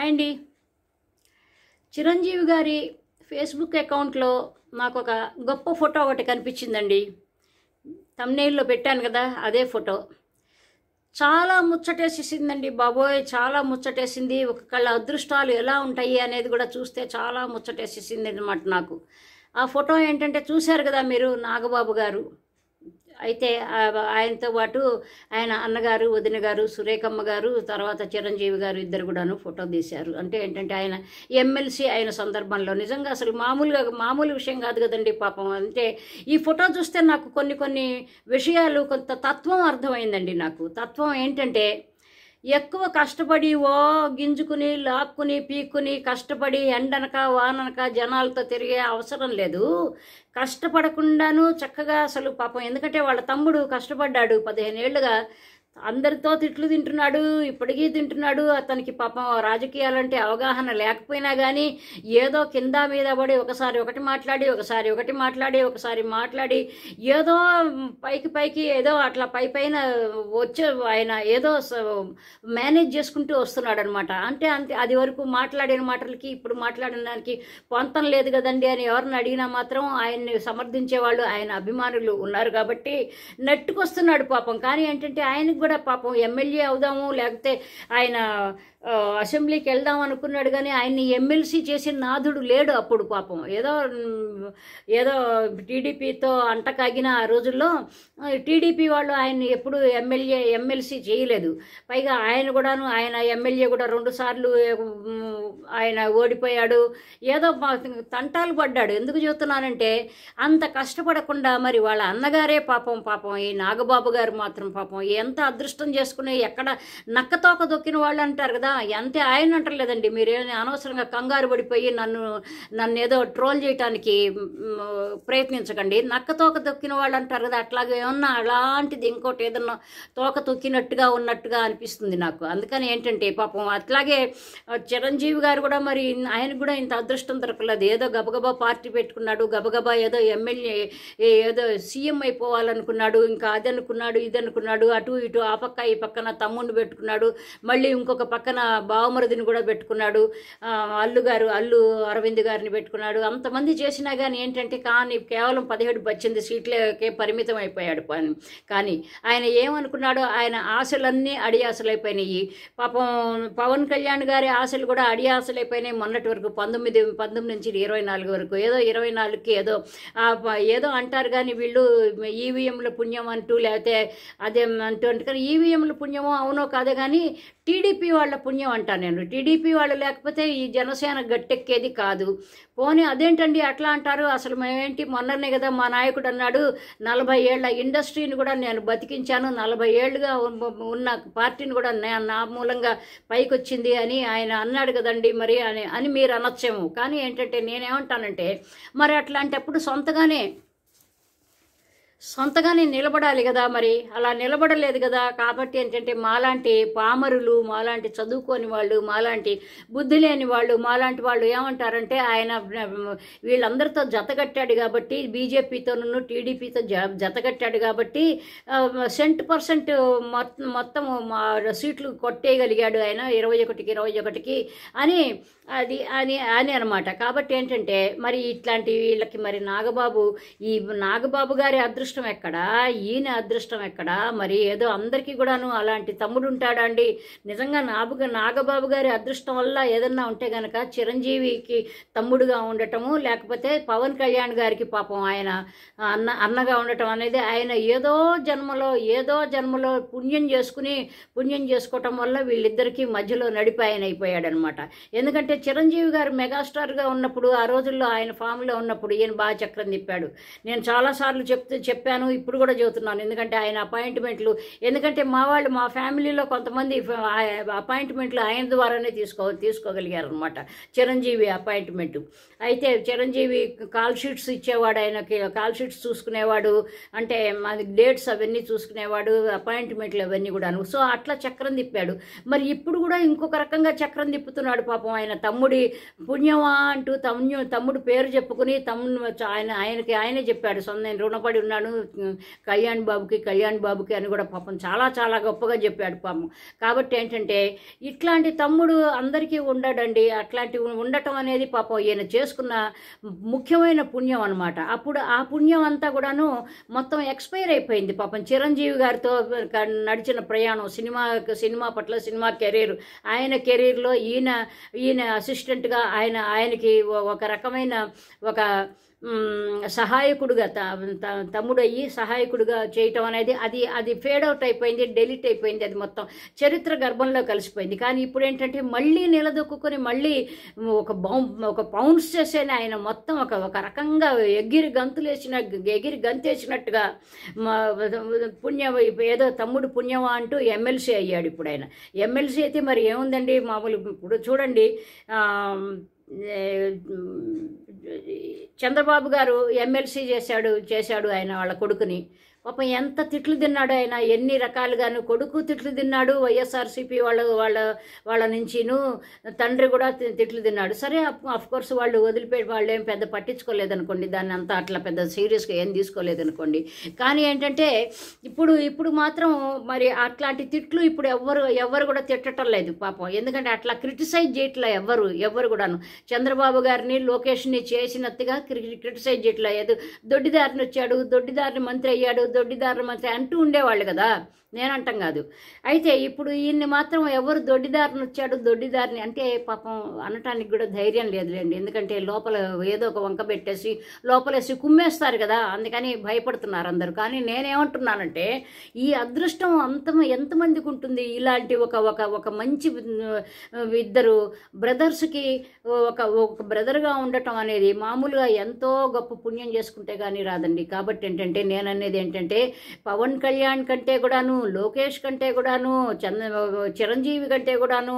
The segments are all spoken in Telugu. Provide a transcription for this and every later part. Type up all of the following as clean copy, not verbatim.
హాయ్ అండి. చిరంజీవి గారి ఫేస్బుక్ అకౌంట్లో నాకు ఒక గొప్ప ఫోటో ఒకటి కనిపించిందండి. థంబ్నెయిల్లో పెట్టాను కదా, అదే ఫోటో. చాలా ముచ్చటేసేసిందండి బాబోయ్, చాలా ముచ్చటేసింది. ఒక్కొక్కళ్ళ అదృష్టాలు ఎలా ఉంటాయి అనేది కూడా చూస్తే చాలా ముచ్చటేసేసింది అనమాట నాకు. ఆ ఫోటో ఏంటంటే చూశారు కదా మీరు, నాగబాబు గారు. అయితే ఆయనతో పాటు ఆయన అన్నగారు, వదిన గారు, సురేఖమ్మ గారు, తర్వాత చిరంజీవి గారు ఇద్దరు కూడాను ఫోటో తీశారు. అంటే ఏంటంటే ఆయన ఎమ్మెల్సీ అయిన సందర్భంలో నిజంగా అసలు మామూలు విషయం కాదు కదండి పాపం. అంటే ఈ ఫోటో చూస్తే నాకు కొన్ని విషయాలు, కొంత తత్వం అర్థమైందండి నాకు. తత్వం ఏంటంటే ఎక్కువ కష్టపడి గింజుకుని లాక్కుని పీక్కుని కష్టపడి ఎండనక వాననక జనాలతో తిరిగే అవసరం లేదు. కష్టపడకుండాను చక్కగా అసలు పాపం, ఎందుకంటే వాళ్ళ తమ్ముడు కష్టపడ్డాడు 15 ఏళ్ళుగా, అందరితో తిట్లు తింటున్నాడు, ఇప్పటికీ తింటున్నాడు. అతనికి పాపం రాజకీయాలంటే అవగాహన లేకపోయినా కానీ ఏదో కింద మీద పడి ఒకసారి ఒకటి మాట్లాడి ఒకసారి మాట్లాడి ఏదో పైకి ఏదో అట్లా పైన వచ్చే ఆయన ఏదో మేనేజ్ చేసుకుంటూ వస్తున్నాడు అనమాట. అంటే అది వరకు మాట్లాడిన మాటలకి ఇప్పుడు మాట్లాడిన దానికి పొంతం లేదు కదండి అని ఎవరిని అడిగినా మాత్రం ఆయన్ని సమర్థించేవాళ్ళు, ఆయన అభిమానులు ఉన్నారు కాబట్టి నెట్టుకొస్తున్నాడు పాపం. కానీ ఏంటంటే ఆయనకు కూడా పాపం ఎమ్మెల్యే అవుదాము, లేకపోతే ఆయన అసెంబ్లీకి వెళ్దాం అనుకున్నాడు కానీ ఆయన్ని ఎమ్మెల్సీ చేసిన నాథుడు లేడు అప్పుడు పాపం. ఏదో టీడీపీతో అంటకాగిన ఆ రోజుల్లో టీడీపీ వాళ్ళు ఆయన్ని ఎప్పుడు ఎమ్మెల్సీ చేయలేదు. పైగా ఆయన ఎమ్మెల్యే కూడా 2 సార్లు ఆయన ఓడిపోయాడు. ఏదో తంటాలు పడ్డాడు. ఎందుకు చెబుతున్నానంటే అంత కష్టపడకుండా మరి వాళ్ళ అన్నగారే పాపం ఈ నాగబాబు గారు మాత్రం పాపం ఎంత అదృష్టం చేసుకుని, ఎక్కడ నక్కతోక దొక్కిన వాళ్ళు అంటారు కదా, అంతే. ఆయన అంటలేదండి, మీరేమైనా అనవసరంగా కంగారు పడిపోయి నన్ను ఏదో ట్రోల్ చేయడానికి ప్రయత్నించకండి. నక్కతోక దొక్కిన వాళ్ళు అంటారు కదా, అట్లాగే ఏమన్నా అలాంటిది ఇంకోటి ఏదన్నా తోక తొక్కినట్టుగా ఉన్నట్టుగా అనిపిస్తుంది నాకు. అందుకని ఏంటంటే పాపం అట్లాగే చిరంజీవి గారు కూడా మరి ఆయనకు కూడా ఇంత అదృష్టం దొరకలేదు. ఏదో గబగబా పార్టీ పెట్టుకున్నాడు, గబగబా ఏదో ఎమ్మెల్యే ఏదో సీఎం అయిపోవాలనుకున్నాడు, ఇంకా అది అనుకున్నాడు ఇది అనుకున్నాడు, అటు ఇటు ఆ పక్క ఈ పక్కన తమ్ముడిని పెట్టుకున్నాడు, మళ్ళీ ఇంకొక పక్కన బావమరుదిని కూడా పెట్టుకున్నాడు, అల్లు అరవింద్ గారిని పెట్టుకున్నాడు. అంతమంది చేసినా కానీ ఏంటంటే కేవలం 17-18 సీట్లకే పరిమితం అయిపోయాడు. కానీ ఆయన ఏమనుకున్నాడో, ఆయన ఆశలన్నీ అడియాసలైపోయినాయి. పాపం పవన్ కళ్యాణ్ గారి ఆశలు కూడా అడియాసలైపోయినాయి మొన్నటి వరకు. 19 నుంచి 24 వరకు, ఏదో 24కి ఏదో అంటారు కానీ వీళ్ళు ఈవీఎంల పుణ్యం అంటూ, లేకపోతే అదే అంటూ కానీ ఈవీఎంల పుణ్యమో అవునో కాదే కానీ టీడీపీ వాళ్ళ పుణ్యం అంటాను నేను. టీడీపీ వాళ్ళు లేకపోతే ఈ జనసేన గట్టెక్కేది కాదు. పోనీ అదేంటండి అట్లా అంటారు? అసలు మేమేంటి, మొన్ననే కదా మా నాయకుడు అన్నాడు 40 ఏళ్ల ఇండస్ట్రీని కూడా నేను బతికించాను, 40 ఏళ్ళుగా ఉన్న పార్టీని కూడా నా మూలంగా పైకి వచ్చింది అని ఆయన అన్నాడు కదండి. మరి అని మీరు అనొచ్చేమో. కానీ ఏంటంటే నేనేమంటానంటే, మరి అట్లాంటప్పుడు సొంతగానే నిలబడాలి కదా. మరి అలా నిలబడలేదు కదా. కాబట్టి ఏంటంటే మాలాంటి పామరులు, మాలాంటి చదువుకోని వాళ్ళు, మాలాంటి బుద్ధి లేని వాళ్ళు, మాలాంటి వాళ్ళు ఏమంటారంటే ఆయన వీళ్ళందరితో జతగట్టాడు కాబట్టి, బీజేపీతోనూ టీడీపీతో జతగట్టాడు కాబట్టి 100% మొత్తం సీట్లు కొట్టేయగలిగాడు ఆయన 21కి అని అనమాట. కాబట్టి ఏంటంటే మరి ఇట్లాంటి వీళ్ళకి మరి నాగబాబు గారి అదృష్టం ఎక్కడా, ఈయన అదృష్టం ఎక్కడా? మరి ఏదో అందరికీ కూడాను అలాంటి తమ్ముడు ఉంటాడా అండి? నిజంగా నాగబాబు గారి అదృష్టం వల్ల ఏదన్నా ఉంటే గనక చిరంజీవికి తమ్ముడుగా ఉండటము, లేకపోతే పవన్ కళ్యాణ్ గారికి పాపం ఆయన అన్నగా ఉండటం అనేది ఆయన ఏదో జన్మలో పుణ్యం చేసుకోవటం వల్ల వీళ్ళిద్దరికీ మధ్యలో నడిపి ఆయన అయిపోయాడనమాట. ఎందుకంటే చిరంజీవి గారు మెగాస్టార్గా ఉన్నప్పుడు, ఆ రోజుల్లో ఆయన ఫామ్లో ఉన్నప్పుడు ఈయన బాగా చక్రం తిప్పాడు. నేను చాలాసార్లు చెప్పాను, ఇప్పుడు కూడా చెబుతున్నాను. ఎందుకంటే ఆయన అపాయింట్మెంట్లు, ఎందుకంటే మా ఫ్యామిలీలో కొంతమంది అపాయింట్మెంట్లు ఆయన ద్వారానే తీసుకోగలిగారు అనమాట, చిరంజీవి అపాయింట్మెంట్. అయితే చిరంజీవి కాల్ షీట్స్ ఇచ్చేవాడు, ఆయనకి కాల్ షీట్స్ చూసుకునేవాడు, అంటే మాది డేట్స్ అవన్నీ చూసుకునేవాడు, అపాయింట్మెంట్లు అవన్నీ కూడాను. సో అట్లా చక్రం తిప్పాడు. మరి ఇప్పుడు కూడా ఇంకొక రకంగా చక్రం తిప్పుతున్నాడు పాపం. ఆయన తమ్ముడి పుణ్యమా అంటూ తమ్ముడు పేరు చెప్పుకుని ఆయనే చెప్పాడు, నేను రుణపడి ఉన్నాను చేస్తున్నాను కళ్యాణ్ బాబుకి అని కూడా పాపం చాలా చాలా గొప్పగా చెప్పాడు పాపం. కాబట్టి ఏంటంటే ఇట్లాంటి తమ్ముడు అందరికీ ఉండడండి. అట్లాంటి ఉండటం అనేది పాపం ఈయన చేసుకున్న ముఖ్యమైన పుణ్యం అనమాట. అప్పుడు ఆ పుణ్యం అంతా కూడాను మొత్తం ఎక్స్పైర్ అయిపోయింది పాపం. చిరంజీవి గారితో నడిచిన ప్రయాణం, సినిమా పట్ల, సినిమా కెరీర్, ఆయన కెరీర్లో ఈయన అసిస్టెంట్గా ఆయనకి ఒక రకమైన ఒక సహాయకుడుగా తమ్ముడు అయ్యి సహాయకుడిగా చేయటం అనేది అది ఫేడ్ అవుట్ అయిపోయింది, డెలీట్ అయిపోయింది. అది మొత్తం చరిత్ర గర్భంలో కలిసిపోయింది. కానీ ఇప్పుడు ఏంటంటే మళ్ళీ నిలదొక్కుని మళ్ళీ ఒక బౌన్స్ చేసేనే ఆయన మొత్తం ఒక రకంగా ఎగిరి గంతేసినట్టుగా పుణ్యం, ఏదో తమ్ముడు పుణ్యమా అంటూ ఎమ్మెల్సీ అయ్యాడు ఇప్పుడు ఆయన. ఎమ్మెల్సీ అయితే మరి ఏముందండి మామూలు. ఇప్పుడు చూడండి, చంద్రబాబు గారు ఎమ్మెల్సీ చేశాడు ఆయన వాళ్ళ కొడుకుని. పాపం ఎంత తిట్లు తిన్నాడు ఆయన, ఎన్ని రకాలుగాను. కొడుకు తిట్లు తిన్నాడు, వైఎస్ఆర్సీపీ వాళ్ళ నుంచిను, తండ్రి కూడా తిట్లు తిన్నాడు. సరే, కోర్స్ వాళ్ళు వదిలిపెట్టి వాళ్ళు ఏం పెద్ద పట్టించుకోలేదనుకోండి, దాన్ని అంతా అట్లా పెద్ద సీరియస్గా ఏం తీసుకోలేదనుకోండి. కానీ ఏంటంటే ఇప్పుడు మాత్రం మరి అట్లాంటి తిట్లు ఇప్పుడు ఎవ్వరు కూడా తిట్టడం లేదు పాపం. ఎందుకంటే అట్లా క్రిటిసైజ్ చేయట్లే ఎవ్వరు కూడాను. చంద్రబాబు గారిని, లోకేష్ని చేసినట్టుగా క్రిటిసైజ్ చేయట్లే. ఏదో దొడ్డిదారిని వచ్చాడు, దొడ్డిదారిని మంత్రి అయ్యాడు, దొడ్డిదారుల మంత్రి అంటూ ఉండేవాళ్ళు కదా, నేనంటాం కాదు. అయితే ఇప్పుడు ఈయన్ని మాత్రం ఎవరు దొడ్డిదారిని అంటే పాపం అనటానికి కూడా ధైర్యం లేదులేండి. ఎందుకంటే లోపల ఏదో ఒక వంక పెట్టేసి లోపలేసి కుమ్మేస్తారు కదా, అందుకని భయపడుతున్నారు అందరూ. కానీ నేనేమంటున్నానంటే ఈ అదృష్టం ఎంతమందికి ఉంటుంది ఇలాంటి ఒక మంచి ఇద్దరు బ్రదర్స్కి ఒక బ్రదర్గా ఉండటం అనేది మామూలుగా ఎంతో గొప్ప పుణ్యం చేసుకుంటే కానీ రాదండి. కాబట్టి ఏంటంటే నేననేది ఏంటంటే పవన్ కళ్యాణ్ కంటే కూడాను, లోకేష్ కంటే కూడాను, చిరంజీవి కంటే కూడాను,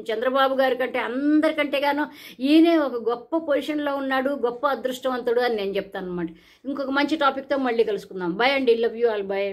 చంద్రబాబు గారి కంటే అందరికంటే గాను ఈయనే ఒక గొప్ప పొజిషన్లో ఉన్నాడు, గొప్ప అదృష్టవంతుడు అని నేను చెప్తాను అనమాట. ఇంకొక మంచి టాపిక్తో మళ్ళీ కలుసుకుందాం. బాయ్ అండి, లవ్ యూ ఆల్, బాయ్.